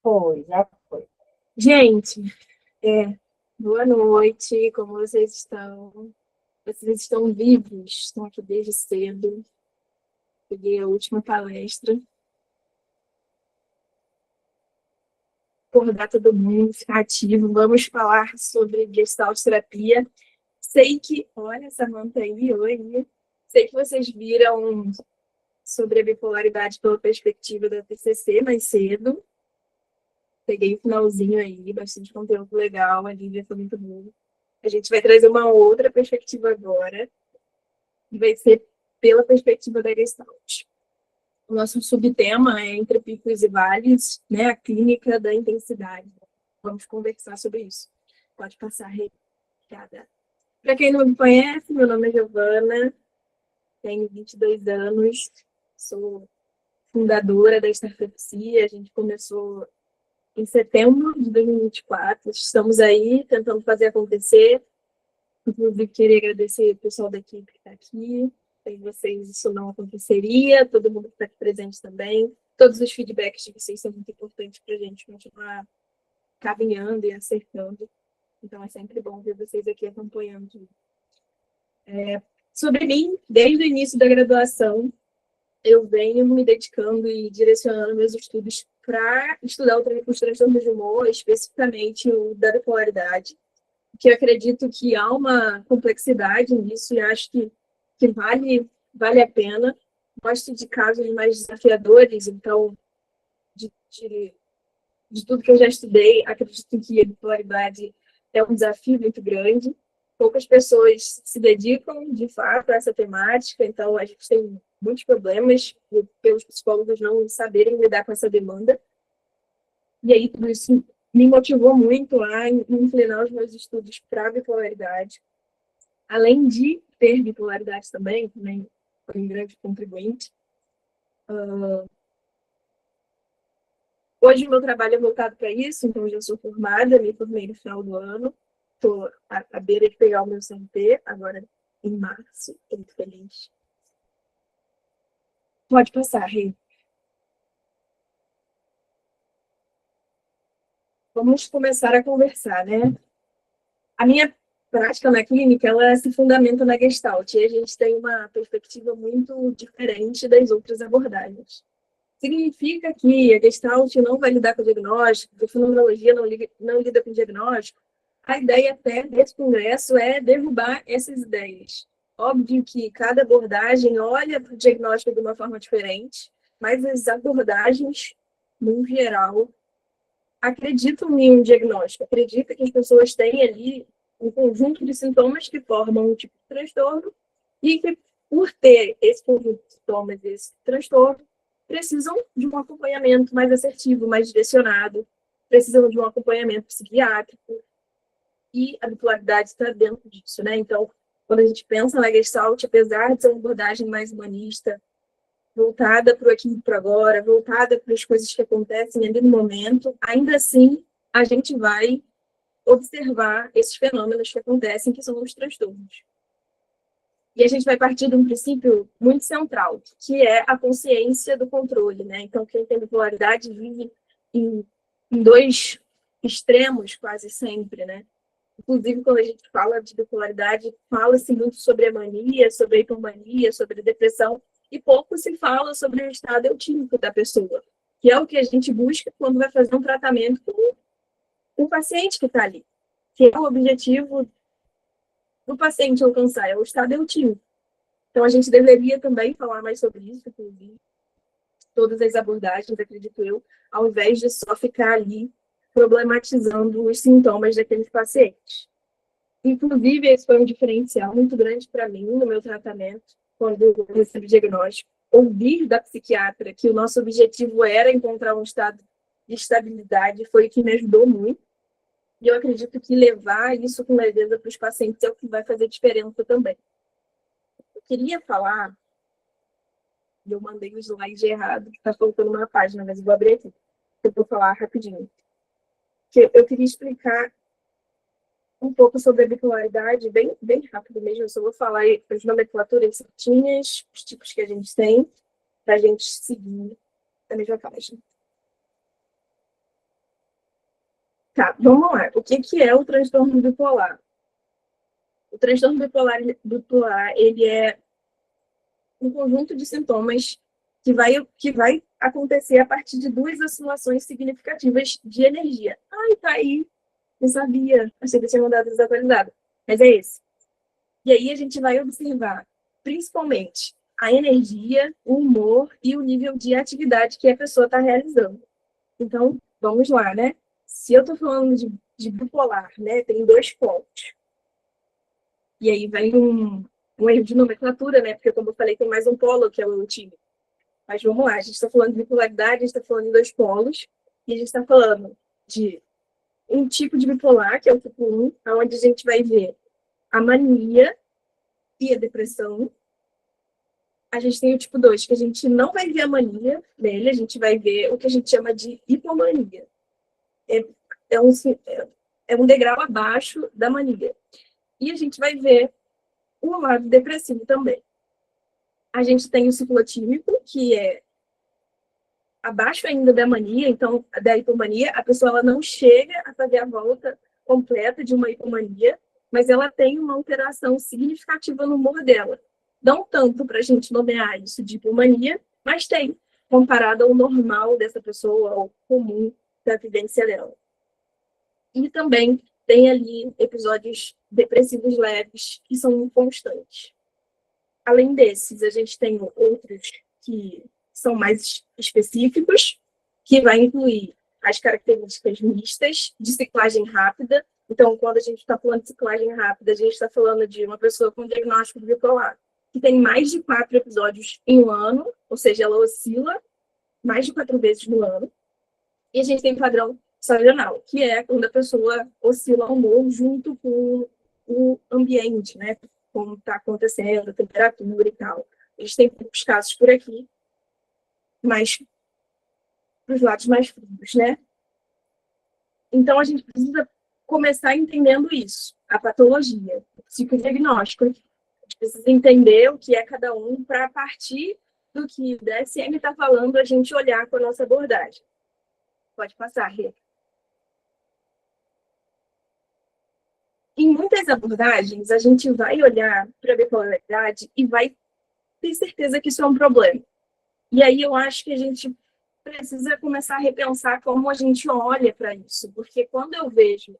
Foi, já foi. Gente, boa noite, como vocês estão? Vocês estão vivos? Estão aqui desde cedo. Peguei a última palestra. Acordar todo mundo, ficar ativo. Vamos falar sobre Gestalt terapia. Sei que, olha, Samantha aí, oi. Sei que vocês viram sobre a bipolaridade pela perspectiva da TCC mais cedo. Peguei o finalzinho aí, bastante conteúdo legal, a Lívia foi muito boa. A gente vai trazer uma outra perspectiva agora, que vai ser pela perspectiva da Gestalt. O nosso subtema é Entre Picos e Vales, né, a clínica da intensidade. Vamos conversar sobre isso. Pode passar, Obrigada. Para quem não me conhece, meu nome é Giovana, tenho 22 anos, sou fundadora da Startup Psi. A gente começou em setembro de 2024. Estamos aí tentando fazer acontecer. Inclusive, queria agradecer o pessoal da equipe que está aqui. Sem vocês, isso não aconteceria. Todo mundo que está aqui presente também. Todos os feedbacks de vocês são muito importantes para a gente continuar caminhando e acertando. Então, é sempre bom ver vocês aqui acompanhando. Sobre mim, desde o início da graduação, eu venho me dedicando e direcionando meus estudos para estudar os transtornos de humor, especificamente o da bipolaridade, que eu acredito que há uma complexidade nisso e acho que vale a pena. Gosto de casos mais desafiadores, então, de tudo que eu já estudei, acredito que a bipolaridade é um desafio muito grande. Poucas pessoas se dedicam, de fato, a essa temática, então a gente tem muitos problemas pelos psicólogos não saberem lidar com essa demanda. E aí, tudo isso me motivou muito a inclinar os meus estudos para a bipolaridade. Além de ter bipolaridade também foi um grande contribuinte. Hoje o meu trabalho é voltado para isso, então eu já sou formada, me formei no final do ano, estou à beira de pegar o meu CNP, agora em março, estou muito feliz. Pode passar, Rei. Vamos começar a conversar, né? A minha prática na clínica, ela se fundamenta na Gestalt, e a gente tem uma perspectiva muito diferente das outras abordagens. Significa que a Gestalt não vai lidar com o diagnóstico, que a fenomenologia não lida com o diagnóstico. A ideia até desse congresso é derrubar essas ideias. Óbvio que cada abordagem olha para o diagnóstico de uma forma diferente, mas as abordagens, no geral, acreditam em um diagnóstico, acreditam que as pessoas têm ali um conjunto de sintomas que formam um tipo de transtorno e que, por ter esse conjunto de sintomas e esse transtorno, precisam de um acompanhamento mais assertivo, mais direcionado, precisam de um acompanhamento psiquiátrico, e a bipolaridade está dentro disso, né? Então, quando a gente pensa na Gestalt, apesar de ser uma abordagem mais humanista, voltada para o aqui e para agora, voltada para as coisas que acontecem ali no momento, ainda assim, a gente vai observar esses fenômenos que acontecem, que são os transtornos. E a gente vai partir de um princípio muito central, que é a consciência do controle, né? Então, quem tem bipolaridade vive em dois extremos quase sempre, né? Inclusive, quando a gente fala de bipolaridade, fala-se muito sobre a mania, sobre a hipomania, sobre a depressão, e pouco se fala sobre o estado eutímico da pessoa, que é o que a gente busca quando vai fazer um tratamento com o paciente que está ali, que é o objetivo do paciente alcançar, é o estado eutímico. Então, a gente deveria também falar mais sobre isso, inclusive, todas as abordagens, acredito eu, ao invés de só ficar ali problematizando os sintomas daqueles pacientes. Inclusive, esse foi um diferencial muito grande para mim no meu tratamento, quando eu recebi o diagnóstico. Ouvir da psiquiatra que o nosso objetivo era encontrar um estado de estabilidade foi o que me ajudou muito. E eu acredito que levar isso com leveza para os pacientes é o que vai fazer diferença também. Eu queria falar, e eu mandei o slide errado, está faltando uma página, mas eu vou abrir aqui. Eu vou falar rapidinho. Eu queria explicar um pouco sobre a bipolaridade, bem rápido mesmo. Eu só vou falar as nomenclaturas certinhas, os tipos que a gente tem, para a gente seguir a mesma página. Tá, vamos lá. O que é o transtorno bipolar? O transtorno bipolar, ele é um conjunto de sintomas que vai acontecer a partir de duas oscilações significativas de energia. Ai, tá aí. Não sabia. Achei que eu tinha mandado desatualizado. Mas é esse. E aí a gente vai observar, principalmente, a energia, o humor e o nível de atividade que a pessoa está realizando. Então, vamos lá, né? Se eu estou falando de bipolar, né? Tem dois pontos. E aí vem um erro de nomenclatura, né? Porque, como eu falei, tem mais um polo, que é o time. Mas vamos lá, a gente está falando de bipolaridade, a gente está falando de dois polos, e a gente está falando de um tipo de bipolar, que é o tipo 1, onde a gente vai ver a mania e a depressão. A gente tem o tipo 2, que a gente não vai ver a mania dele, a gente vai ver o que a gente chama de hipomania. É um degrau abaixo da mania. E a gente vai ver o lado depressivo também. A gente tem o ciclotímico, que é abaixo ainda da mania, então, da hipomania, a pessoa ela não chega a fazer a volta completa de uma hipomania, mas ela tem uma alteração significativa no humor dela. Não tanto para a gente nomear isso de hipomania, mas tem, comparado ao normal dessa pessoa, ao comum da vivência dela. E também tem ali episódios depressivos leves, que são constantes. Além desses, a gente tem outros que são mais específicos, que vai incluir as características mistas de ciclagem rápida. Então, quando a gente está falando de ciclagem rápida, a gente está falando de uma pessoa com diagnóstico bipolar, que tem mais de 4 episódios em um ano, ou seja, ela oscila mais de 4 vezes no ano. E a gente tem padrão sazonal, que é quando a pessoa oscila o humor junto com o ambiente, né? Como está acontecendo, a temperatura e tal. A gente tem poucos casos por aqui, mas para os lados mais frios, né? Então, a gente precisa começar entendendo isso, a patologia, o psicodiagnóstico. A gente precisa entender o que é cada um para, a partir do que o DSM está falando, a gente olhar com a nossa abordagem. Pode passar, Rê. Em muitas abordagens, a gente vai olhar para a bipolaridade e vai ter certeza que isso é um problema. E aí eu acho que a gente precisa começar a repensar como a gente olha para isso. Porque quando eu vejo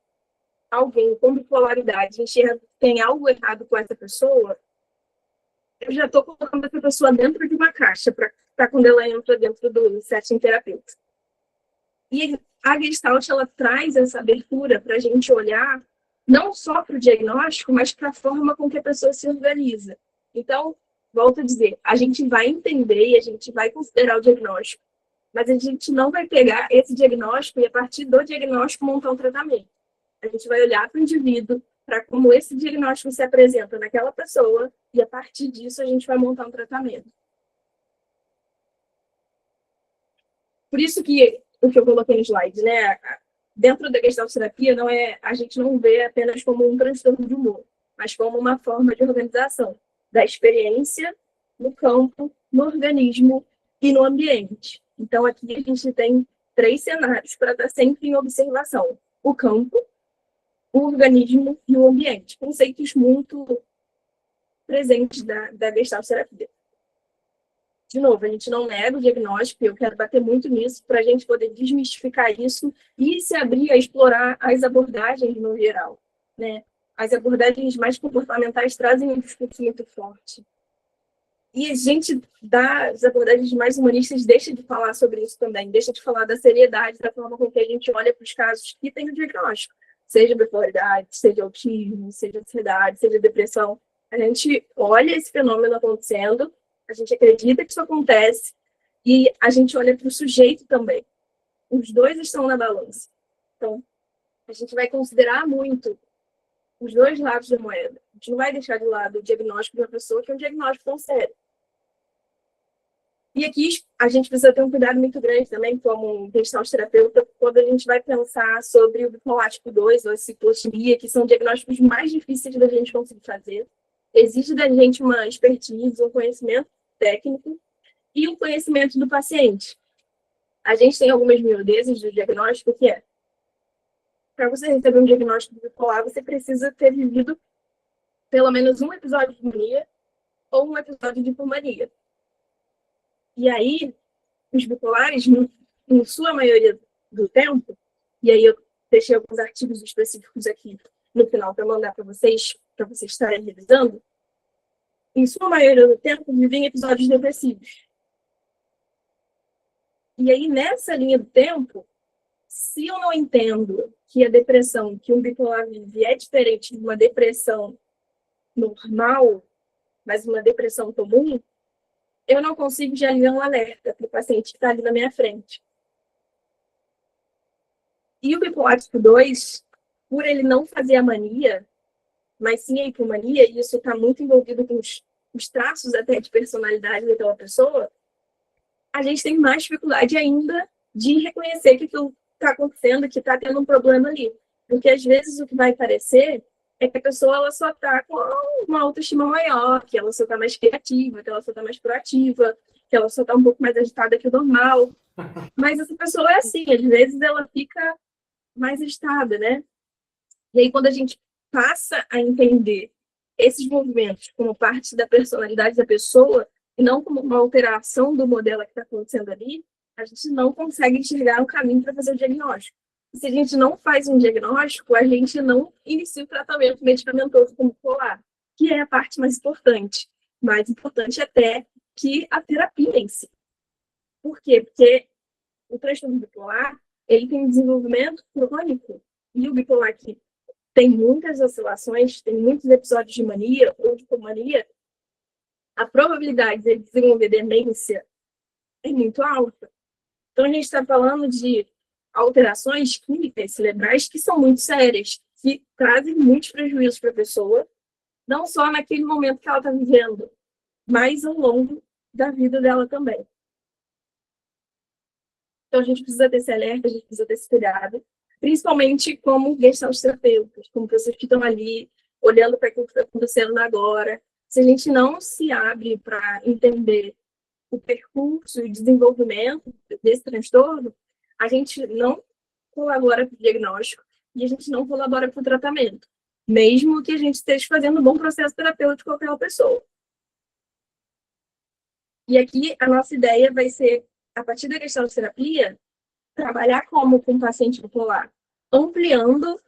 alguém com bipolaridade, enxerga que tem algo errado com essa pessoa, eu já estou colocando essa pessoa dentro de uma caixa para quando ela entra dentro do setting terapeuta. E a Gestalt, ela traz essa abertura para a gente olhar não só para o diagnóstico, mas para a forma com que a pessoa se organiza. Então, volto a dizer, a gente vai entender e a gente vai considerar o diagnóstico, mas a gente não vai pegar esse diagnóstico e, a partir do diagnóstico, montar um tratamento. A gente vai olhar para o indivíduo, para como esse diagnóstico se apresenta naquela pessoa, e, a partir disso, a gente vai montar um tratamento. Por isso que o que eu coloquei no slide, né? Dentro da Gestalt terapia, a gente não vê apenas como um transtorno de humor, mas como uma forma de organização da experiência no campo, no organismo e no ambiente. Então, aqui a gente tem 3 cenários para estar sempre em observação: o campo, o organismo e o ambiente. Conceitos muito presentes da Gestalt terapia. De novo, a gente não nega o diagnóstico, e eu quero bater muito nisso para a gente poder desmistificar isso e se abrir a explorar as abordagens no geral, né? As abordagens mais comportamentais trazem um discurso muito forte. E a gente, das abordagens mais humanistas, deixa de falar sobre isso também, deixa de falar da seriedade, da forma com que a gente olha para os casos que tem o diagnóstico, seja bipolaridade, seja autismo, seja ansiedade, seja depressão. A gente olha esse fenômeno acontecendo, a gente acredita que isso acontece e a gente olha para o sujeito também. Os dois estão na balança. Então, a gente vai considerar muito os dois lados da moeda. A gente não vai deixar de lado o diagnóstico de uma pessoa que é um diagnóstico tão sério. E aqui a gente precisa ter um cuidado muito grande também, como gestalt terapeuta, quando a gente vai pensar sobre o bipolar tipo 2 ou a ciclotimia, que são diagnósticos mais difíceis da gente conseguir fazer. Exige da gente uma expertise, um conhecimento técnico e um conhecimento do paciente. A gente tem algumas miudezas do diagnóstico, que é para você receber um diagnóstico bipolar, você precisa ter vivido pelo menos um episódio de mania ou um episódio de hipomania. E aí, os bipolares, em sua maioria do tempo, e aí eu deixei alguns artigos específicos aqui no final para mandar para vocês estarem revisando, em sua maioria do tempo, vivem em episódios depressivos. E aí, nessa linha do tempo, se eu não entendo que a depressão que um bipolar vive é diferente de uma depressão normal, mas uma depressão comum, eu não consigo já ligar um alerta para o paciente que está ali na minha frente. E o bipolar tipo 2, por ele não fazer a mania, mas sim a hipomania, e isso está muito envolvido com os traços até de personalidade daquela pessoa, a gente tem mais dificuldade ainda de reconhecer que aquilo está acontecendo, que está tendo um problema ali. Porque às vezes o que vai parecer é que a pessoa ela só está com uma autoestima maior, que ela só está mais criativa, que ela só está mais proativa, que ela só está um pouco mais agitada que o normal. Mas essa pessoa é assim, às vezes ela fica mais agitada, né? E aí quando a gente passa a entender esses movimentos como parte da personalidade da pessoa, e não como uma alteração do modelo que está acontecendo ali, a gente não consegue enxergar o caminho para fazer o diagnóstico. E se a gente não faz um diagnóstico, a gente não inicia o tratamento medicamentoso como bipolar, que é a parte mais importante. Mais importante até que a terapia em si. Por quê? Porque o transtorno bipolar, ele tem um desenvolvimento crônico. E o bipolar que tem muitas oscilações, tem muitos episódios de mania ou de hipomania, a probabilidade de desenvolver demência é muito alta. Então, a gente está falando de alterações químicas cerebrais que são muito sérias, que trazem muitos prejuízos para a pessoa, não só naquele momento que ela está vivendo, mas ao longo da vida dela também. Então, a gente precisa ter esse alerta, a gente precisa ter esse cuidado, principalmente como gestalterapeutas, como pessoas que estão ali olhando para aquilo que está acontecendo agora. Se a gente não se abre para entender o percurso e o desenvolvimento desse transtorno, a gente não colabora para o diagnóstico e a gente não colabora para o tratamento, mesmo que a gente esteja fazendo um bom processo terapêutico com aquela pessoa. E aqui a nossa ideia vai ser, a partir da gestalterapia, trabalhar como com o paciente bipolar, ampliando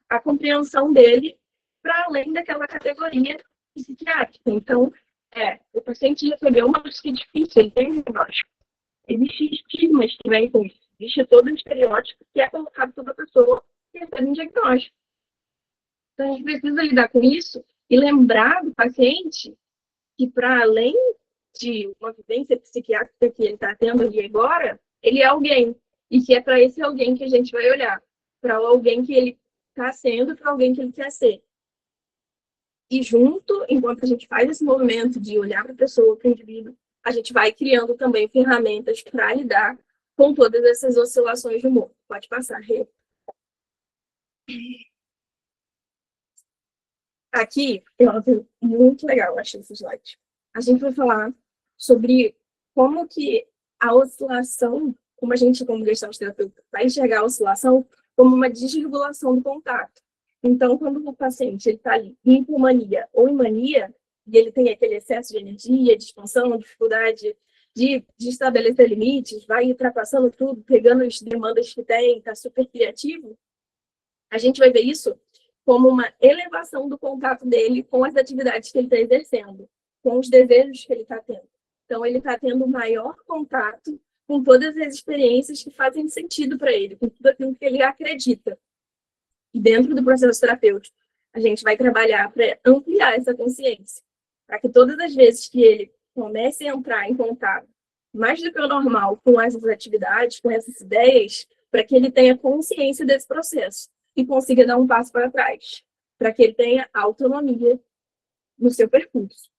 a compreensão dele para além daquela categoria psiquiátrica. Então, o paciente recebeu uma notícia difícil, ele tem um diagnóstico. Existem estigmas que vêm com isso. Existe todo um estereótipo que é colocado toda pessoa que recebe um diagnóstico. Então, a gente precisa lidar com isso e lembrar do paciente que, para além de uma vivência psiquiátrica que ele está tendo ali agora, ele é alguém. E que é para esse alguém que a gente vai olhar. Para alguém que ele está sendo e para alguém que ele quer ser. E junto, enquanto a gente faz esse movimento de olhar para a pessoa, para o indivíduo, a gente vai criando também ferramentas para lidar com todas essas oscilações de humor. Pode passar, Rê. Aqui, eu acho muito legal, achei esse slide. A gente vai falar sobre como que a oscilação, como a gente, como gestalterapeuta, vai enxergar a oscilação como uma desregulação do contato. Então, quando o paciente está ali em hipomania ou em mania, e ele tem aquele excesso de energia, de expansão, dificuldade de estabelecer limites, vai ultrapassando tudo, pegando as demandas que tem, está super criativo, a gente vai ver isso como uma elevação do contato dele com as atividades que ele está exercendo, com os desejos que ele está tendo. Então, ele está tendo maior contato com todas as experiências que fazem sentido para ele, com tudo aquilo que ele acredita. E dentro do processo terapêutico, a gente vai trabalhar para ampliar essa consciência, para que todas as vezes que ele comece a entrar em contato, mais do que o normal, com essas atividades, com essas ideias, para que ele tenha consciência desse processo e consiga dar um passo para trás, para que ele tenha autonomia no seu percurso.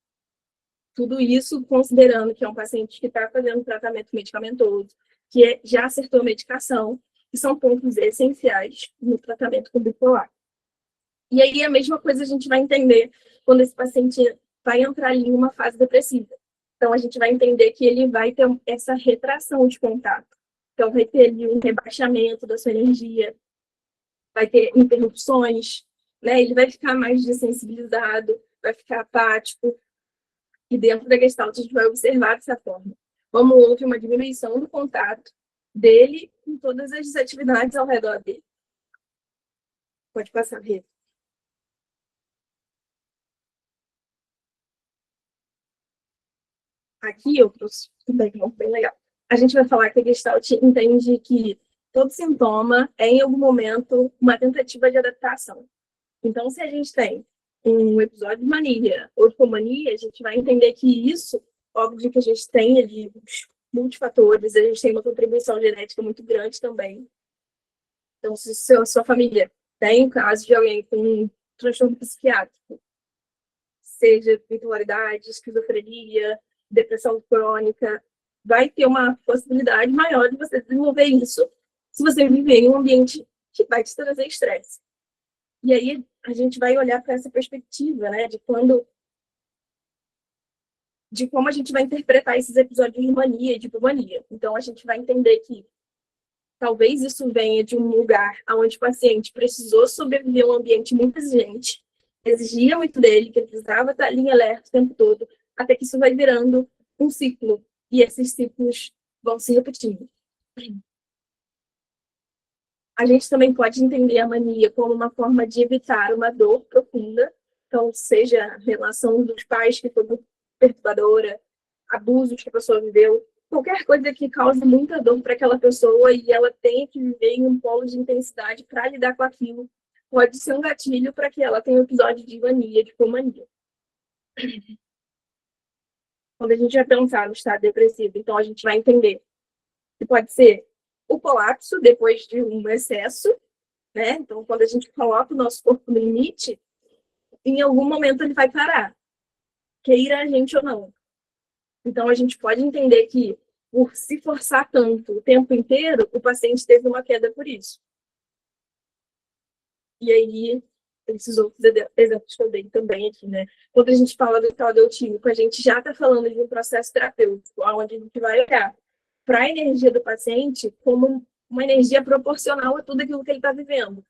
Tudo isso considerando que é um paciente que está fazendo tratamento medicamentoso, que já acertou a medicação, que são pontos essenciais no tratamento com bipolar. E aí a mesma coisa a gente vai entender quando esse paciente vai entrar ali em uma fase depressiva. Então a gente vai entender que ele vai ter essa retração de contato. Então vai ter ali um rebaixamento da sua energia, vai ter interrupções, né? Ele vai ficar mais desensibilizado, vai ficar apático, e dentro da Gestalt a gente vai observar dessa forma. Como houve uma diminuição do contato dele com todas as atividades ao redor dele. Pode passar, Rê. Aqui eu trouxe um background bem legal. A gente vai falar que a Gestalt entende que todo sintoma é, em algum momento, uma tentativa de adaptação. Então, se a gente tem um episódio de mania ou de hipomania, a gente vai entender que isso, óbvio que a gente tem ali multifatores, a gente tem uma contribuição genética muito grande também. Então, se a sua família tem um caso de alguém com um transtorno psiquiátrico, seja bipolaridade, esquizofrenia, depressão crônica, vai ter uma possibilidade maior de você desenvolver isso se você viver em um ambiente que vai te trazer estresse. E aí a gente vai olhar para essa perspectiva, né, de como a gente vai interpretar esses episódios de mania e de hipomania. Então a gente vai entender que talvez isso venha de um lugar onde o paciente precisou sobreviver a um ambiente muito exigente, exigia muito dele, que ele precisava estar ali em alerta o tempo todo, até que isso vai virando um ciclo, e esses ciclos vão se repetindo. A gente também pode entender a mania como uma forma de evitar uma dor profunda, então, seja a relação dos pais que foi muito perturbadora, abusos que a pessoa viveu, qualquer coisa que cause muita dor para aquela pessoa e ela tenha que viver em um polo de intensidade para lidar com aquilo, pode ser um gatilho para que ela tenha um episódio de mania, de hipomania. Quando a gente vai pensar no estado depressivo, então a gente vai entender que pode ser o colapso depois de um excesso, né? Então, quando a gente coloca o nosso corpo no limite, em algum momento ele vai parar, queira a gente ou não. Então, a gente pode entender que, por se forçar tanto o tempo inteiro, o paciente teve uma queda por isso. E aí, esses outros exemplos que eu dei também aqui, né? Quando a gente fala do estado etílico, a gente já está falando de um processo terapêutico, onde a gente vai olhar para a energia do paciente como uma energia proporcional a tudo aquilo que ele está vivendo.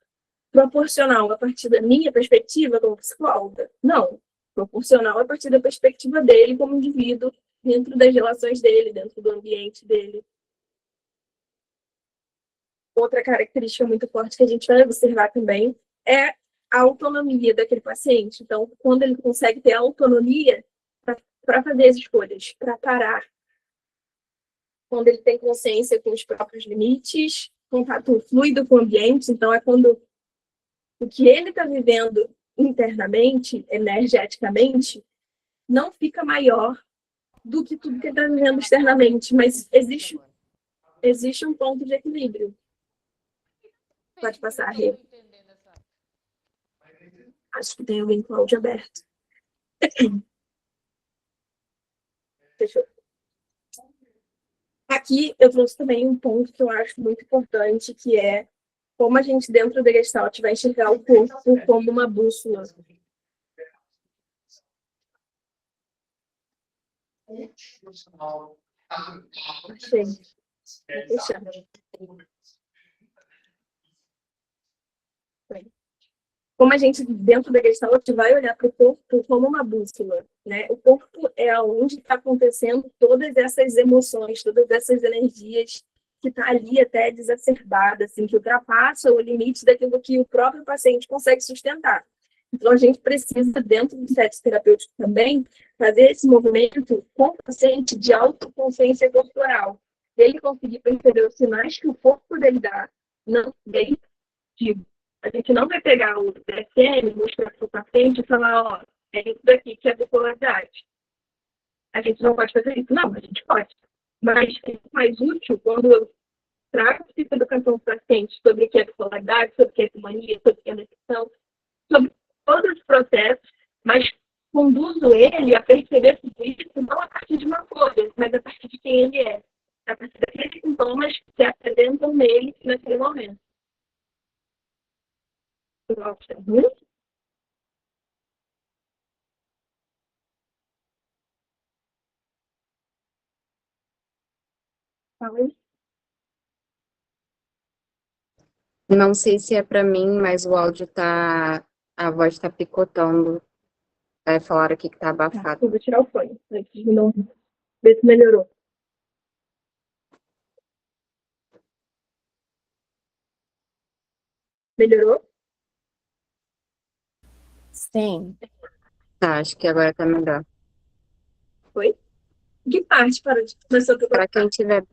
Proporcional a partir da minha perspectiva como psicóloga? Não. Proporcional a partir da perspectiva dele como indivíduo, dentro das relações dele, dentro do ambiente dele. Outra característica muito forte que a gente vai observar também é a autonomia daquele paciente. Então, quando ele consegue ter autonomia para fazer as escolhas, para parar, quando ele tem consciência com os próprios limites, contato fluido com o ambiente, então é quando o que ele está vivendo internamente, energeticamente, não fica maior do que tudo que ele está vivendo externamente, mas existe um ponto de equilíbrio. Pode passar, Rê. Acho que tem alguém com o áudio aberto. Fechou. Aqui eu trouxe também um ponto que eu acho muito importante, que é como a gente, dentro da Gestalt, vai enxergar o corpo como uma bússola. Achei. Vou fechar. Como a gente, dentro da Gestalt, vai olhar para o corpo como uma bússola, né? O corpo é onde está acontecendo todas essas emoções, todas essas energias que está ali até exacerbada, assim, que ultrapassa o limite daquilo que o próprio paciente consegue sustentar. Então, a gente precisa, dentro do set terapêutico também, fazer esse movimento com o paciente de autoconsciência corporal. Ele conseguir perceber os sinais que o corpo dele dá, não bem, digo, a gente não vai pegar o DSM, mostrar para o paciente e falar, ó, é isso daqui que é bipolaridade. A gente não pode fazer isso? Não, a gente pode. Mas é mais útil quando eu trago psicoeducação para o paciente sobre o que é bipolaridade, sobre o que é mania, sobre o que é depressão, sobre todos os processos, mas conduzo ele a perceber tudo isso não a partir de uma coisa, mas a partir de quem ele é. A partir daqueles sintomas que se apresentam nele naquele momento. Não sei se é para mim, mas o áudio tá. A voz tá picotando. Falaram aqui que tá Tá, abafado. eu vou tirar o fone, antes de não ver se melhorou. Melhorou? Sim. Tá, acho que agora tá melhor. Foi? Que parte começou a Para picotar? quem tiver.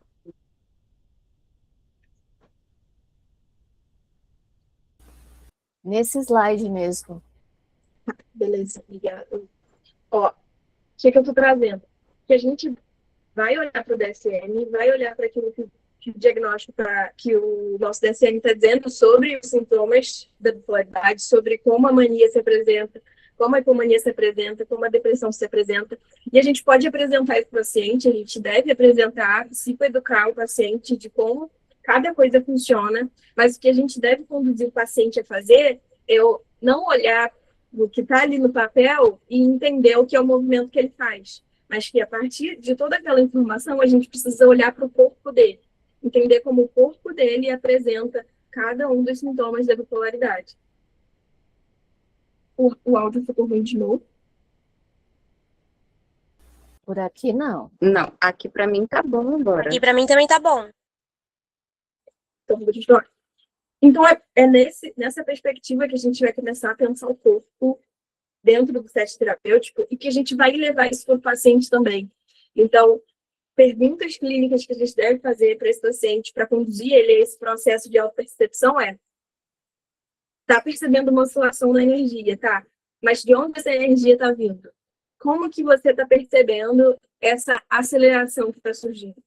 Nesse slide mesmo. Beleza, obrigada. Ó, o que eu tô trazendo? Que a gente vai olhar para o DSM, vai olhar para aquilo que o diagnóstico que o nosso DSM está dizendo sobre os sintomas da bipolaridade, sobre como a mania se apresenta, como a hipomania se apresenta, como a depressão se apresenta. E a gente pode apresentar isso para o paciente, a gente deve apresentar, psicoeducar o paciente de como cada coisa funciona, mas o que a gente deve conduzir o paciente a fazer é não olhar o que está ali no papel e entender o que é o movimento que ele faz, mas que a partir de toda aquela informação a gente precisa olhar para o corpo dele, entender como o corpo dele apresenta cada um dos sintomas da bipolaridade. O áudio ficou ruim de novo. Por aqui, não. Não, aqui para mim tá bom agora. Aqui para mim também tá bom. Então, vou continuar. Então, nessa perspectiva que a gente vai começar a pensar o corpo dentro do teste terapêutico e que a gente vai levar isso para o paciente também. Então, perguntas clínicas que a gente deve fazer para esse paciente para conduzir ele a esse processo de autopercepção tá percebendo uma oscilação na energia, tá? Mas de onde essa energia está vindo? Como que você está percebendo essa aceleração que está surgindo?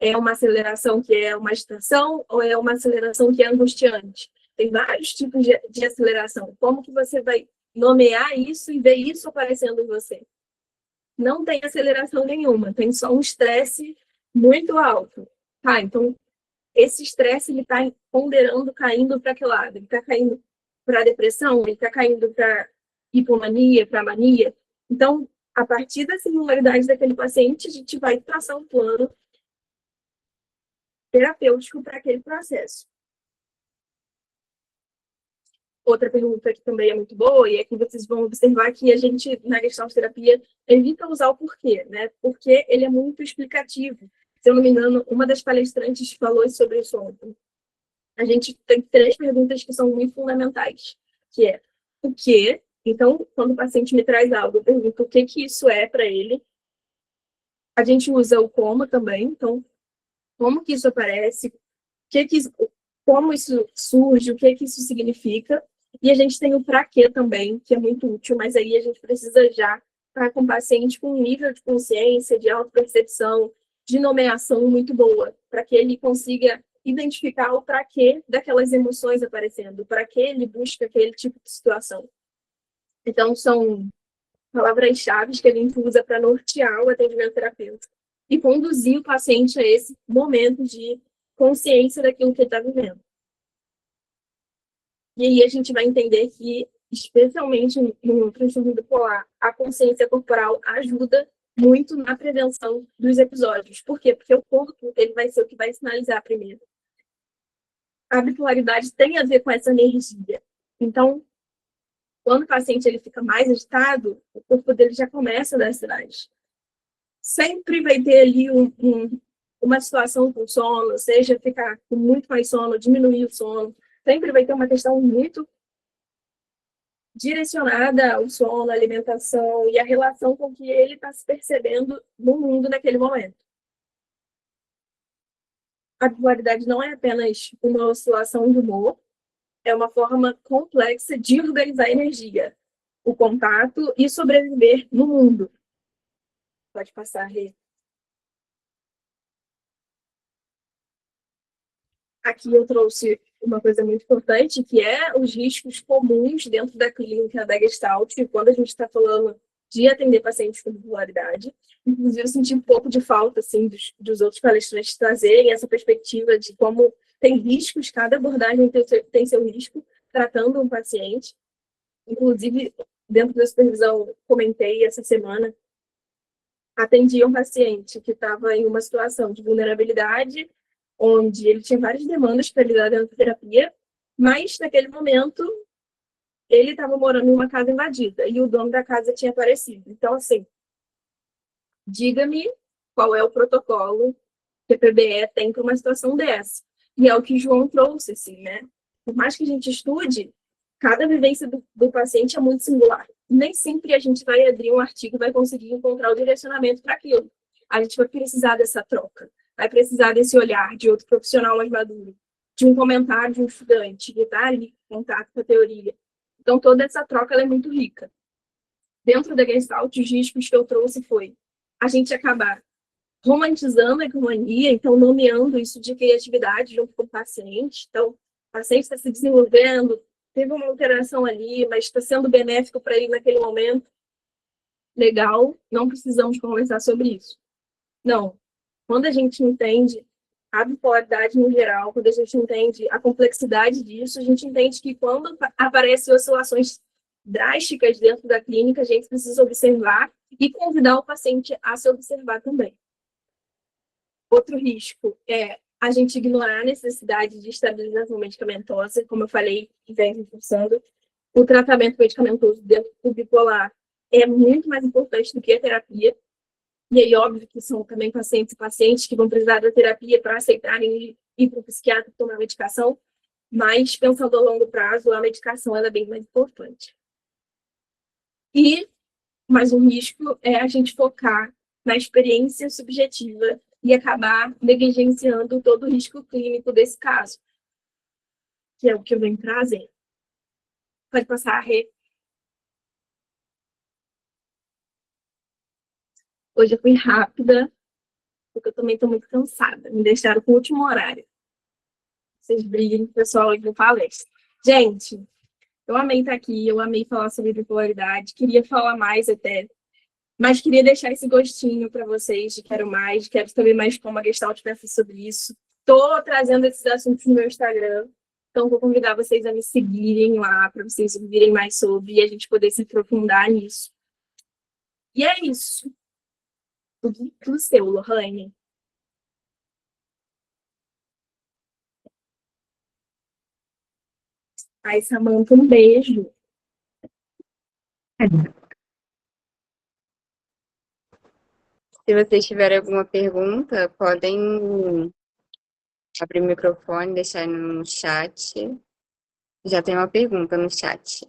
É uma aceleração que é uma agitação ou é uma aceleração que é angustiante? Tem vários tipos de aceleração. Como que você vai nomear isso e ver isso aparecendo em você? Não tem aceleração nenhuma, tem só um estresse muito alto. Tá, então esse estresse ele está ponderando, caindo para que lado? Ele está caindo para a depressão, ele está caindo para hipomania, para mania. Então, a partir da singularidade daquele paciente, a gente vai traçar um plano terapêutico para aquele processo. Outra pergunta que também é muito boa, e é que vocês vão observar que a gente, na Gestalt terapia, evita usar o porquê, né? Porque ele é muito explicativo. Se eu não me engano, uma das palestrantes falou sobre isso ontem. A gente tem 3 perguntas que são muito fundamentais, que é o quê? Então, quando o paciente me traz algo, eu pergunto o que isso é para ele. A gente usa o como também, então, como que isso aparece, como isso surge, o que isso significa. E a gente tem o para quê também, que é muito útil, mas aí a gente precisa já estar com o paciente com um nível de consciência, de autopercepção, de nomeação muito boa, para que ele consiga identificar o para quê daquelas emoções aparecendo, para que ele busca aquele tipo de situação. Então, são palavras-chave que a gente usa para nortear o atendimento terapêutico e conduzir o paciente a esse momento de consciência daquilo que ele está vivendo. E aí a gente vai entender que, especialmente no transtorno bipolar, a consciência corporal ajuda muito na prevenção dos episódios. Por quê? Porque o corpo ele vai ser o que vai sinalizar primeiro. A bipolaridade tem a ver com essa energia. Então, quando o paciente ele fica mais agitado, o corpo dele já começa a dar sinais. Sempre vai ter ali uma situação com sono, seja ficar com muito mais sono, diminuir o sono. Sempre vai ter uma questão muito direcionada ao sono, à alimentação e à relação com que ele está se percebendo no mundo naquele momento. A bipolaridade não é apenas uma oscilação de humor, é uma forma complexa de organizar a energia, o contato e sobreviver no mundo. Pode passar, Rê. Aqui eu trouxe uma coisa muito importante, que é os riscos comuns dentro da clínica da Gestalt, quando a gente está falando de atender pacientes com bipolaridade. Inclusive, eu senti um pouco de falta assim, dos outros palestrantes trazerem essa perspectiva de como tem riscos, cada abordagem tem seu risco, tratando um paciente. Inclusive, dentro da supervisão, comentei essa semana, atendi um paciente que estava em uma situação de vulnerabilidade, onde ele tinha várias demandas para lidar dentro da terapia, Mas, naquele momento, ele estava morando em uma casa invadida e o dono da casa tinha aparecido. Então, assim, diga-me qual é o protocolo que a PBE tem para uma situação dessa. E é o que o João trouxe, assim, né? Por mais que a gente estude, cada vivência do paciente é muito singular. Nem sempre a gente vai abrir um artigo e vai conseguir encontrar o direcionamento para aquilo. A gente vai precisar dessa troca, vai precisar desse olhar de outro profissional mais maduro, de um comentário de um estudante que está ali em contato com a teoria. Então, toda essa troca ela é muito rica. Dentro da Gestalt, os riscos que eu trouxe foi a gente acabar romantizando a ecomania, então nomeando isso de criatividade junto com o paciente. Então, o paciente está se desenvolvendo, teve uma alteração ali, mas está sendo benéfico para ele naquele momento. Legal, não precisamos conversar sobre isso. Não. Quando a gente entende a bipolaridade no geral, quando a gente entende a complexidade disso, a gente entende que quando aparecem oscilações drásticas dentro da clínica, a gente precisa observar e convidar o paciente a se observar também. Outro risco é a gente ignorar a necessidade de estabilização medicamentosa, como eu falei e venho reforçando. O tratamento medicamentoso dentro do bipolar é muito mais importante do que a terapia. E aí, óbvio que são também pacientes e pacientes que vão precisar da terapia para aceitarem ir para o psiquiatra tomar medicação, mas pensando a longo prazo, a medicação ela é bem mais importante. E mais um risco é a gente focar na experiência subjetiva e acabar negligenciando todo o risco clínico desse caso, que é o que eu venho trazer. Pode passar a Rê. Hoje eu fui rápida, porque eu também estou muito cansada. Me deixaram com o último horário. Vocês briguem, pessoal, aí no palestra. Gente, eu amei estar aqui, eu amei falar sobre bipolaridade, queria falar mais até, mas queria deixar esse gostinho para vocês de quero mais, quero saber mais como a Gestalt pensa sobre isso. Estou trazendo esses assuntos no meu Instagram, então vou convidar vocês a me seguirem lá, para vocês ouvirem mais sobre e a gente poder se aprofundar nisso. E é isso. Tudo seu, Lohane. Ai, Samanta, um beijo. Se vocês tiverem alguma pergunta, podem abrir o microfone, deixar no chat. Já tem uma pergunta no chat.